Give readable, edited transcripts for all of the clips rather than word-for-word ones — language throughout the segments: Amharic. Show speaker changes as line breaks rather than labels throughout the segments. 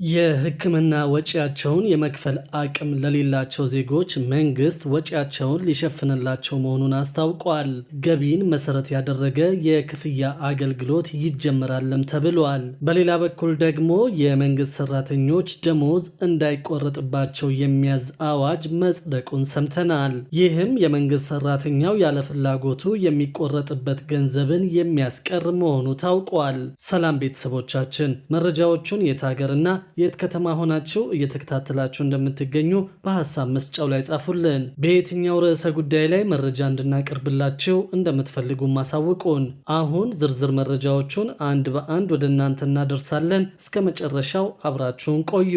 የሕክምና ወጪያቸውን የመክፈል አቅም ለሌላቸው ዜጎች መንግስት ወጪያቸውን ሊሸፍንላቸው መሆኑን አስታውቋል። ገቢን መሰረት ያደረገ የክፍያ አገልግሎት ይጀምራልም ተብሏል። በሌላ በኩል ደግሞ የመንግስት ሰራተኞች ደሞዝ እንዳይቆረጥባቸው የሚያዝ አዋጅ መጽደቁን ሰምተናል። ይህም የመንግስት ሰራተኛው ያለ ፍላጎቱ የሚቆረጥበት ገንዘብን የሚያስቀር መሆኑ ታውቋል። ሰላም ቤተሰቦቻችን፣ መረጃዎቹን የት ሀገርና የት ከተማ ሆናችሁ እየተከታተላችሁ እንደምትገኙ በሐሳብ መስጫው ላይ ጻፉልን። በየትኛው ርዕሰ ጉዳይ ላይ መረጃ እንድናቀርብላችሁ እንደምትፈልጉ ማሳውቁን። አሁን ዝርዝር መረጃዎቹን አንድ በአንድ ወደ እናንተ እናደርሳለን። እስከ መጨረሻው አብራችሁን ቆዩ።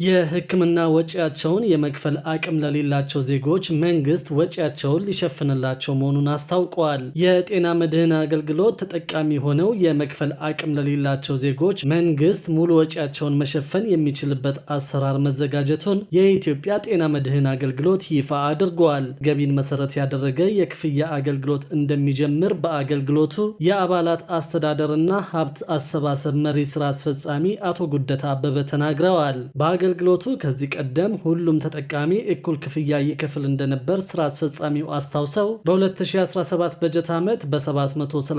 የሕክምና ወጪያቸውን የመክፈል አቅም ለሌላቸው ዜጎች መንግስት ወጪያቸውን ሊሸፍንላቸው መሆኑን አስታውቋል። የጤና መድህን አገልግሎት ተጠቃሚ ሆነው የመክፈል አቅም ለሌላቸው ዜጎች መንግስት ሙሉ ወጪያቸውን መሸፈን የሚችልበት አሰራር መዘጋጀቱን የኢትዮጵያ ጤና መድህን አገልግሎት ይፋ አድርጓል። ገቢን መሰረት ያደረገ የክፍያ አገልግሎት እንደሚጀምር በአገልግሎቱ የአባላት አስተዳደርና ሀብት አሰባሰብ መሪ ስራ አስፈጻሚ አቶ ጉደታ አበበ ተናግረዋል። በአገልግሎቱ ከዚህ ቀደም ሁሉም ተጠቃሚ እኩል ክፍያ ይከፍል እንደነበር ስራ አስፈጻሚው አስታውሰው በ2017 በጀት ዓመት በ738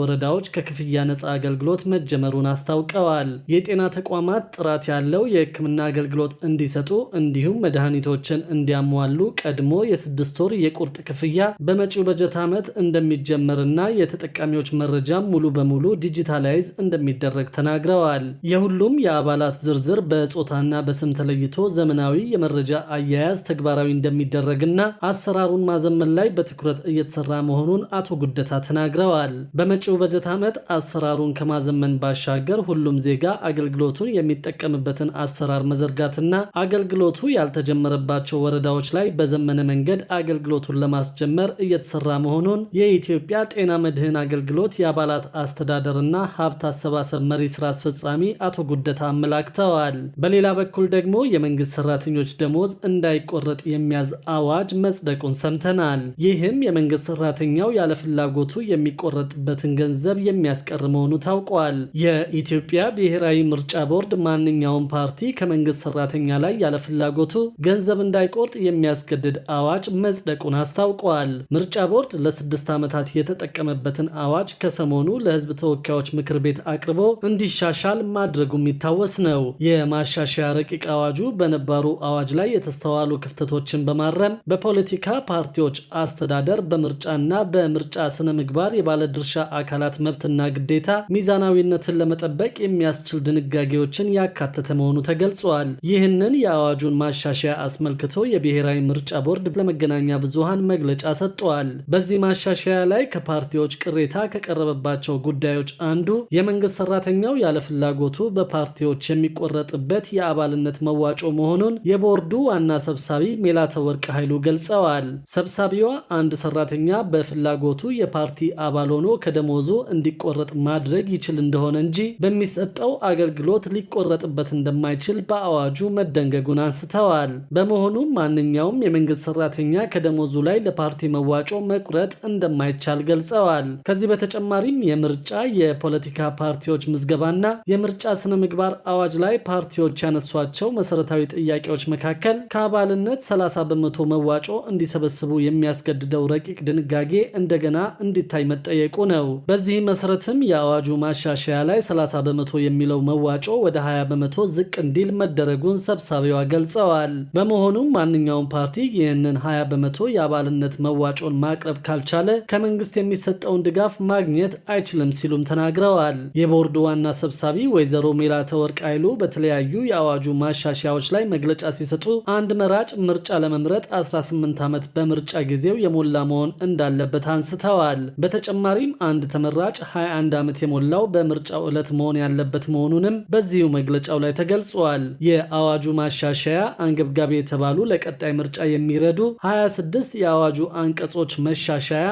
ወረዳዎች ከክፍያ ነፃ አገልግሎት መጀመሩን አስታውቀዋል። የጤና ተቋማት ጥራት ያለው የሕክምና አገልግሎት እንዲሰጡ እንዲሁም መድኃኒቶችን እንዲያሟሉ ቀድሞ የ6 ወር የቁርጥ ክፍያ በመጪው በጀት ዓመት እንደሚጀመርና የተጠቃሚዎች መረጃም ሙሉ በሙሉ ዲጂታላይዝ እንደሚደረግ ተናግረዋል። የሁሉም የአባላት ዝርዝር በጾታና በስም ተለይቶ ዘመናዊ የመረጃ አያያዝ ተግባራዊ እንደሚደረግና አሰራሩን ማዘመን ላይ በትኩረት እየተሰራ መሆኑን አቶ ጉደታ ተናግረዋል። በመጪው በጀት ዓመት አሰራሩን ከማዘመን ባሻገር ሁሉም ዜጋ አገልግሎቱን የሚጠቀምበትን አሰራር መዘርጋትና አገልግሎቱ ያልተጀመረባቸው ወረዳዎች ላይ በዘመነ መንገድ አገልግሎቱን ለማስጀመር እየተሰራ መሆኑን የኢትዮጵያ ጤና መድህን አገልግሎት የአባላት አስተዳደርና ሀብት አሰባሰብ መሪ ስራ አስፈጻሚ አቶ ጉደታ አመላክተዋል። በሌላ በኩል ደግሞ የመንግስት ሰራተኞች ደሞዝ እንዳይቆረጥ የሚያዝ አዋጅ መጽደቁን ሰምተናል። ይህም የመንግስት ሰራተኛው ያለ ፍላጎቱ የሚቆረጥበትን ገንዘብ የሚያስቀር መሆኑ ታውቋል። የኢትዮጵያ ብሔራዊ ምርጫ ቦርድ ማንኛውም ፓርቲ ከመንግስት ሰራተኛ ላይ ያለ ፍላጎቱ ገንዘብ እንዳይቆርጥ የሚያስገድድ አዋጅ መጽደቁን አስታውቋል። ምርጫ ቦርድ ለ6 ዓመታት የተጠቀመበትን አዋጅ ከሰሞኑ ለህዝብ ተወካዮች ምክር ቤት አቅርቦ እንዲሻሻል ማድረጉ የሚታወስ ነው። የማሻሻያ ረቂቅ አዋጁ በነባሩ አዋጅ ላይ የተስተዋሉ ክፍተቶችን በማረም በፖለቲካ ፓርቲዎች አስተዳደር፣ በምርጫና በምርጫ ስነ ምግባር የባለድርሻ አካላት መብትና ግዴታ ሚዛናዊነትን ለመጠበቅ የሚያስችል ድንጋጌዎችን ያካተተ መሆኑ ተገልጿል። ይህንን የአዋጁን ማሻሻያ አስመልክቶ የብሔራዊ ምርጫ ቦርድ ለመገናኛ ብዙሃን መግለጫ ሰጥቷል። በዚህ ማሻሻያ ላይ ከፓርቲዎች ቅሬታ ከቀረበባቸው ጉዳዮች አንዱ የመንግስት ሰራተኛው ያለ ፍላጎቱ በፓርቲዎች የሚቆረጥበት የአባልነት መዋጮ መሆኑን የቦርዱ ዋና ሰብሳቢ ሜላተወርቅ ኃይሉ ገልጸዋል። ሰብሳቢዋ አንድ ሰራተኛ በፍላጎቱ የፓርቲ አባል ሆኖ ከደሞዙ እንዲቆረጥ ማድረግ ይችል እንደሆነ እንጂ በሚሰጠው አገልግሎት ሊቆረጥበት እንደማይችል በአዋጁ መደንገጉን አንስተዋል። በመሆኑም ማንኛውም የመንግስት ሰራተኛ ከደሞዙ ላይ ለፓርቲ መዋጮ መቁረጥ እንደማይቻል ገልጸዋል። ከዚህ በተጨማሪም የምርጫ የፖለቲካ ፓርቲዎች ምዝገባና የምርጫ ስነ ምግባር አዋጅ ላይ ፓርቲዎች ያነሷቸው መሰረታዊ ጥያቄዎች መካከል ከአባልነት 30 በመቶ መዋጮ እንዲሰበስቡ የሚያስገድደው ረቂቅ ድንጋጌ እንደገና እንዲታይ መጠየቁ ነው። በዚህ መሰረትም የአዋጁ ማሻሻያ ላይ 30 በመቶ የሚለው መዋጮ ወደ 20 በመቶ ዝቅ እንዲል መደረጉን ሰብሳቢዋ ገልጸዋል። በመሆኑም ማንኛውም ፓርቲ ይህንን 20 በመቶ የአባልነት መዋጮን ማቅረብ ካልቻለ ከመንግስት የሚሰጠውን ድጋፍ ማግኘት አይችልም ሲሉም ተናግረዋል። የቦርዱ ዋና ሰብሳቢ ወይዘሮ ሜላተወርቅ ኃይሉ በተለያዩ የአዋጁ ማሻሻያዎች ላይ መግለጫ ሲሰጡ አንድ መራጭ ምርጫ ለመምረጥ 18 ዓመት በምርጫ ጊዜው የሞላ መሆን እንዳለበት አንስተዋል። በተጨማሪም አንድ ተመራጭ 21 ዓመት የሞላው በምርጫው ዕለት መሆን ያለበት መሆኑንም በዚሁ መግለጫው ላይ ተገልጿል። የአዋጁ ማሻሻያ አንገብጋቢ የተባሉ ለቀጣይ ምርጫ የሚረዱ 26 የአዋጁ አንቀጾች መሻሻያ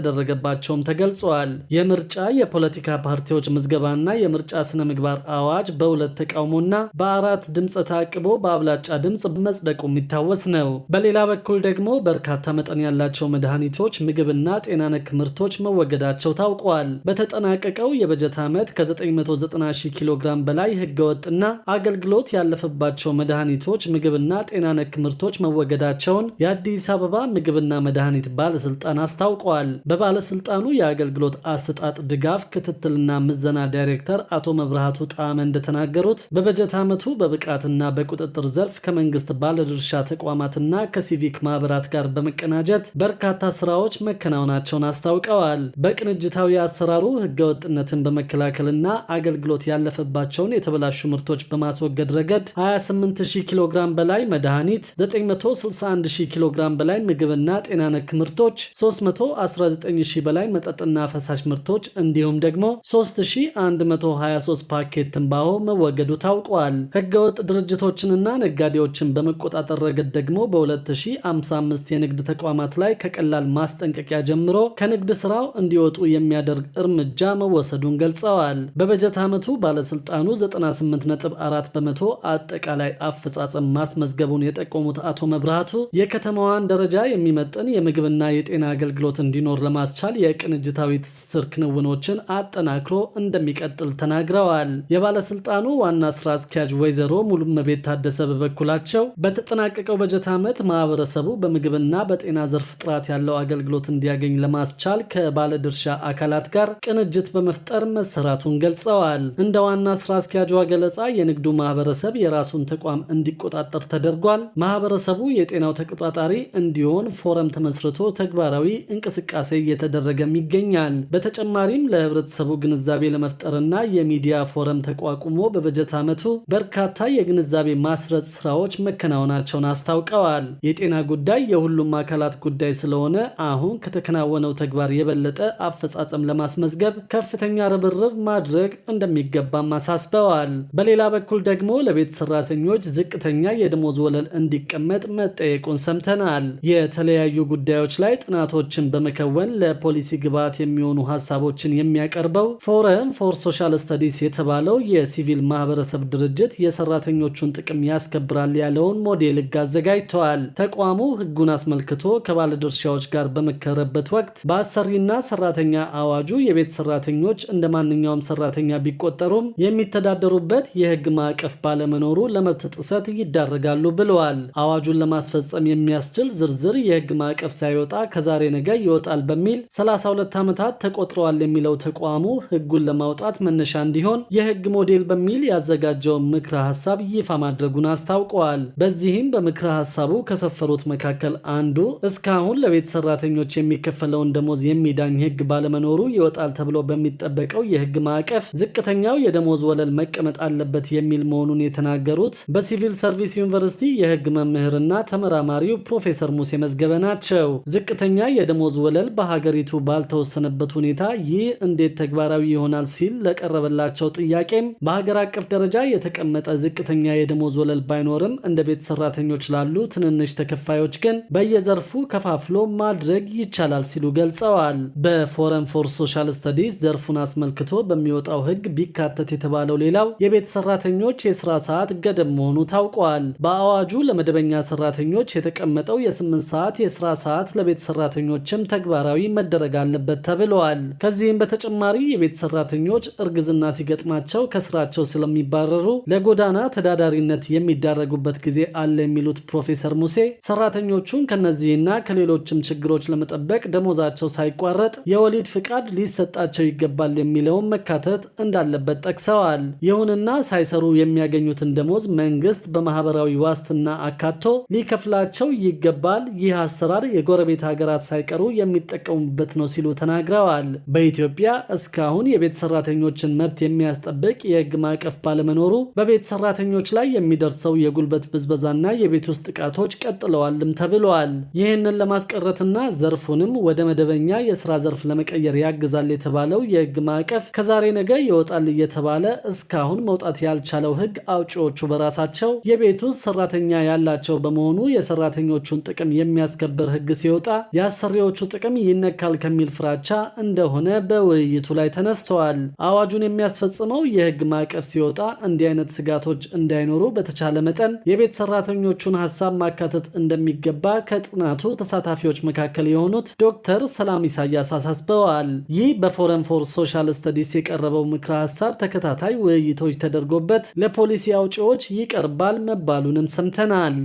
እንደተደረገባቸውም ተገልጿል። የምርጫ የፖለቲካ ፓርቲዎች ምዝገባና የምርጫ ስነ ምግባር አዋጅ በሁለት ተቃውሞና በ4 ድምፅ ታቅቦ በአብላጫ ድምፅ መጽደቁ የሚታወስ ነው። በሌላ በኩል ደግሞ በርካታ መጠን ያላቸው መድኃኒቶች፣ ምግብና ጤና ነክ ምርቶች መወገዳቸው ታውቋል። በተጠናቀቀው የበጀት ዓመት ከ990 ኪሎ ግራም በላይ ህገወጥና ተቋማትና አገልግሎት ያለፈባቸው መድኃኒቶች፣ ምግብና ጤና ነክ ምርቶች መወገዳቸውን የአዲስ አበባ ምግብና መድኃኒት ባለስልጣን አስታውቀዋል። በባለስልጣኑ የአገልግሎት አሰጣጥ ድጋፍ ክትትልና ምዘና ዳይሬክተር አቶ መብራቱ ጣዕመ እንደተናገሩት በበጀት ዓመቱ በብቃትና በቁጥጥር ዘርፍ ከመንግስት ባለድርሻ ተቋማትና ከሲቪክ ማህበራት ጋር በመቀናጀት በርካታ ስራዎች መከናወናቸውን አስታውቀዋል። በቅንጅታዊ አሰራሩ ህገወጥነትን በመከላከልና አገልግሎት ያለፈባቸውን የተበላሹ ምርቶች በማስወገድ ረገድ 28000 ኪሎ ግራም በላይ መድኃኒት፣ 961000 ኪሎ ግራም በላይ ምግብና ጤና ነክ ምርቶች፣ 319000 በላይ መጠጥና ፈሳሽ ምርቶች እንዲሁም ደግሞ 3123 ፓኬት ትንባሆ መወገዱ ታውቋል። ህገወጥ ድርጅቶችንና ነጋዴዎችን በመቆጣጠር ረገድ ደግሞ በ2055 የንግድ ተቋማት ላይ ከቀላል ማስጠንቀቂያ ጀምሮ ከንግድ ስራው እንዲወጡ የሚያደርግ እርምጃ መወሰዱን ገልጸዋል። በበጀት ዓመቱ ባለስልጣኑ 98.4 በመቶ አጠቃላይ አፈጻጸም ማስመዝገቡን የጠቆሙት አቶ መብራቱ የከተማዋን ደረጃ የሚመጥን የምግብና የጤና አገልግሎት እንዲኖር ለማስቻል የቅንጅታዊ ትስስር ክንውኖችን አጠናክሮ እንደሚቀጥል ተናግረዋል። የባለስልጣኑ ዋና ስራ አስኪያጅ ወይዘሮ ሙሉመቤት ታደሰ በበኩላቸው በተጠናቀቀው በጀት ዓመት ማህበረሰቡ በምግብና በጤና ዘርፍ ጥራት ያለው አገልግሎት እንዲያገኝ ለማስቻል ከባለድርሻ አካላት ጋር ቅንጅት በመፍጠር መሰራቱን ገልጸዋል። እንደ ዋና ስራ አስኪያጇ ገለጻ የንግዱ ማህበረሰብ የራሱን ተቋም እንዲቆጣጠር ተደርጓል። ማህበረሰቡ የጤናው ተቆጣጣሪ እንዲሆን ፎረም ተመስርቶ ተግባራዊ እንቅስቃሴ እየተደረገም ይገኛል። በተጨማሪም ለህብረተሰቡ ግንዛቤ ለመፍጠርና የሚዲያ ፎረም ተቋቁሞ በበጀት ዓመቱ በርካታ የግንዛቤ ማስረጽ ስራዎች መከናወናቸውን አስታውቀዋል። የጤና ጉዳይ የሁሉም አካላት ጉዳይ ስለሆነ አሁን ከተከናወነው ተግባር የበለጠ አፈጻጸም ለማስመዝገብ ከፍተኛ ርብርብ ማድረግ እንደሚገባም አሳስበዋል። በሌላ በኩል ደግሞ ለቤት ሰራተኞች ዝቅተኛ የደሞዝ ወለል እንዲቀመጥ መጠየቁን ሰምተናል። የተለያዩ ጉዳዮች ላይ ጥናቶችን በመከወን ለፖሊሲ ግብዓት የሚሆኑ ሀሳቦችን የሚያቀርበው ፎረም ፎር ሶሻል ስተዲስ የተባለው የሲቪል ማህበረሰብ ድርጅት የሰራተኞቹን ጥቅም ያስከብራል ያለውን ሞዴል ህግ አዘጋጅተዋል። ተቋሙ ህጉን አስመልክቶ ከባለድርሻዎች ጋር በመከረበት ወቅት በአሰሪና ሰራተኛ አዋጁ የቤት ሰራተኞች እንደ ማንኛውም ሰራተኛ ቢቆጠሩም የሚተዳደሩበት የህግ ማዕቀፍ ባለመኖሩ ለመብት ጥሰት ይዳረጋሉ ብለዋል። አዋጁን ለማስፈጸም የሚያስችል ዝርዝር የህግ ማዕቀፍ ሳይወጣ ከዛሬ ነገ ይወጣል በሚል 32 ዓመታት ተቆጥረዋል የሚለው ተቋሙ ህጉን ለማውጣት መነሻ እንዲሆን የህግ ሞዴል በሚል ያዘጋጀውን ምክረ ሐሳብ ይፋ ማድረጉን አስታውቀዋል። በዚህም በምክረ ሐሳቡ ከሰፈሩት መካከል አንዱ እስካሁን ለቤት ሰራተኞች የሚከፈለውን ደሞዝ የሚዳኝ ህግ ባለመኖሩ ይወጣል ተብሎ በሚጠበቀው የህግ ማዕቀፍ ዝቅተኛው የደሞዝ ወለል መቀመጥ አለበት የሚል መሆኑን የተናገሩት በሲቪል ሰርቪስ ዩኒቨርሲቲ የህግ መምህርና ተመራማሪው ፕሮፌሰር ሙሴ መዝገበ ናቸው። ዝቅተኛ የደሞዝ ወለል በሀገሪቱ ባልተወሰነበት ሁኔታ ይህ እንዴት ተግባራዊ ይሆናል ሲል ለቀረበላቸው ጥያቄም በሀገር አቀፍ ደረጃ የተቀመጠ ዝቅተኛ የደሞዝ ወለል ባይኖርም እንደ ቤት ሰራተኞች ላሉ ትንንሽ ተከፋዮች ግን በየዘርፉ ከፋፍሎ ማድረግ ይቻላል ሲሉ ገልጸዋል። በፎረም ፎር ሶሻል ስተዲስ ዘርፉን አስመልክቶ በሚወጣው ህግ ቢካተት የተባለው ሌላው የቤት ሰራተኞች የስራ ሰዓት ገደብ መሆኑ ታውቋል። በአዋጁ ለመደበኛ ሰራተኞች የተቀመጠው የ8 ሰዓት የስራ ሰዓት ለቤት ሰራተኞችም ተግባራዊ መደረግ አለበት ተብለዋል። ከዚህም በተጨማሪ የቤት ሰራተኞች እርግዝና ሲገጥማቸው ከስራቸው ስለሚባረሩ ለጎዳና ተዳዳሪነት የሚዳረጉበት ጊዜ አለ የሚሉት ፕሮፌሰር ሙሴ ሰራተኞቹን ከነዚህና ከሌሎችም ችግሮች ለመጠበቅ ደሞዛቸው ሳይቋረጥ የወሊድ ፍቃድ ሊሰጣቸው ይገባል የሚለውን መካተት እንዳለበት ጠቅሰዋል። ይሁንና ሳይሰሩ የሚያገኙትን ደሞዝ መንግስት በማህበራዊ ዋስትና አካቶ ሊከፍላቸው ይገባል። ይህ አሰራር የጎረቤት ሀገራት ሳይቀሩ የሚጠቀሙበት ነው ሲሉ ተናግረዋል። በኢትዮጵያ እስካሁን የቤት ሰራተኞችን መብት የሚያስጠብቅ የህግ ማዕቀፍ ባለመኖሩ በቤት ሰራተኞች ላይ የሚደርሰው የጉልበት ብዝበዛና የቤት ውስጥ ጥቃቶች ቀጥለዋልም ተብለዋል። ይህንን ለማስቀረትና ዘርፉንም ወደ መደበኛ የስራ ዘርፍ ለመቀየር ያግዛል የተባለው የህግ ማዕቀፍ ከዛሬ ነገ ይወጣል እየተባለ እስካሁን መውጣት ያልቻለው ህግ አውጪዎቹ በራሳቸው የቤት ውስጥ ሰራተኛ ያላቸው በመሆኑ የሰራተኞቹን ጥቅም የሚያስከብር ህግ ሲወጣ የአሰሪዎቹ ጥቅም ይነካል ከሚል ፍራቻ እንደሆነ በውይይቱ ላይ ተነስተዋል። አዋጁን የሚያስፈጽመው የህግ ማዕቀፍ ሲወጣ እንዲህ አይነት ስጋቶች እንዳይኖሩ በተቻለ መጠን የቤት ሰራተኞቹን ሀሳብ ማካተት እንደሚገባ ከጥናቱ ተሳታፊዎች መካከል የሆኑት ዶክተር ሰላም ኢሳያስ አሳስበዋል። ይህ በፎረም ፎር ሶሻል ስተዲስ የቀረበው ምክረ ሀሳብ ተከታታይ ውይይቶች ተደርጎ ተደርጎበት ለፖሊሲ አውጪዎች ይቀርባል መባሉንም ሰምተናል።